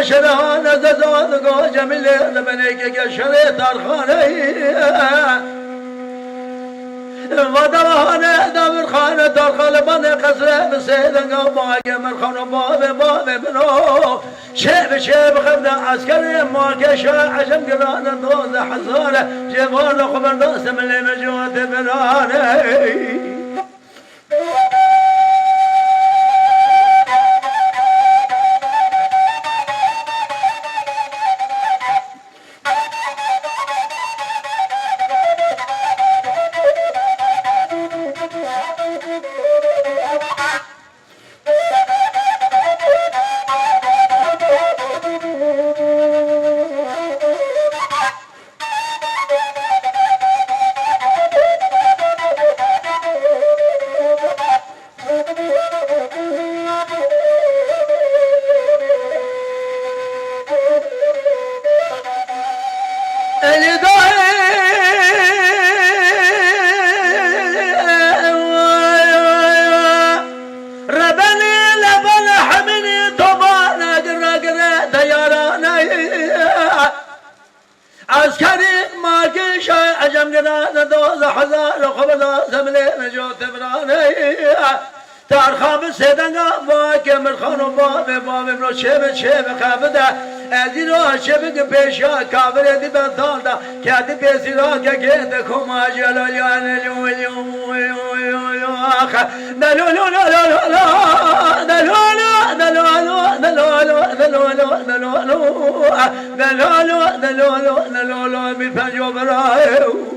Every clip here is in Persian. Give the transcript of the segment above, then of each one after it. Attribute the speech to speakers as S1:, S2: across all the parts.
S1: شرهان از زادگاه جمیله لبنه که شره ترخانه و دوانه دور خانه در خالبان قصره بسیدنگا باقی مرخان باب منو شب خبر عسکری مارکش عجم گران 12,000 جوان خبرداس من لمجوت برانه عسكري ما كل شيء عجم جنان 12,000 خبرداس من نجوت براني تار خامس سيدنا واك مرخان باب منو شب خابدا ازينو شبك بيشا كابر دي بطالدا كادي بيسيرا كيد كوما جلال يعني دلولو من فجو برايو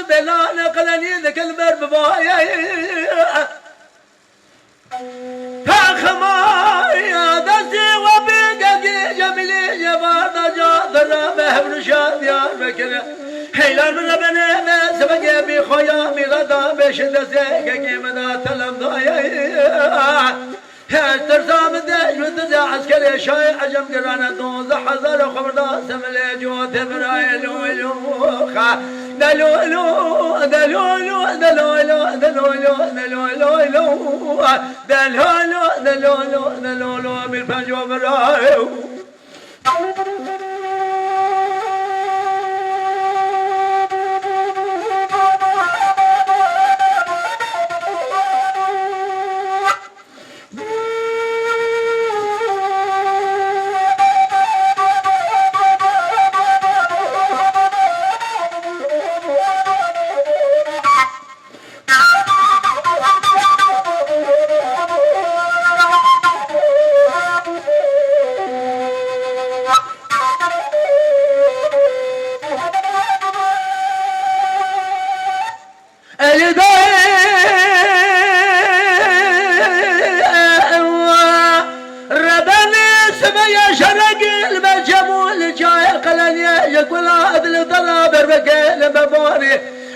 S1: بلان قلني ذاك البرب بايا فخمايا دستي وبقى جميلي جبار جادر بهبل شاد يا بكر هيلان من بني ما سبق بي خويا مي غدا بشد زيك مدا تلم ضايا ترسام الدج وتدع عسكري شاي عجم قرانا 12,000 خبرداس من جوت براي لولوخا دلولو دلولو دلولو دلولو دلولو دلولو دلولو دلولو من فجو براي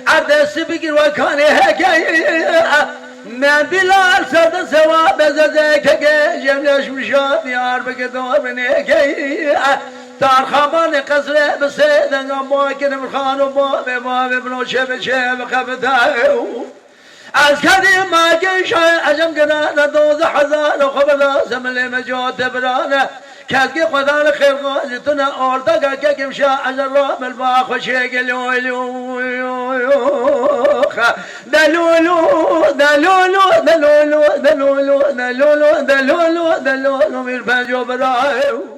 S1: عرض السبق وكان هكاي من بلال صد سوا بزازك جملش مشان يار بقدور من هكاي تار خمان قصر بسيدنا ما كان مرخان وباب بنو شب خفتاو عسكري ما جيش عجم قنانا 12,000 خبرداس من مجوت برانا كذا خدا خير غازتنا أرضك كم شاء الرام الباخ شيء دلولو دلولو دلولو دلولو دلولو دلولو دلولو من فجو برايو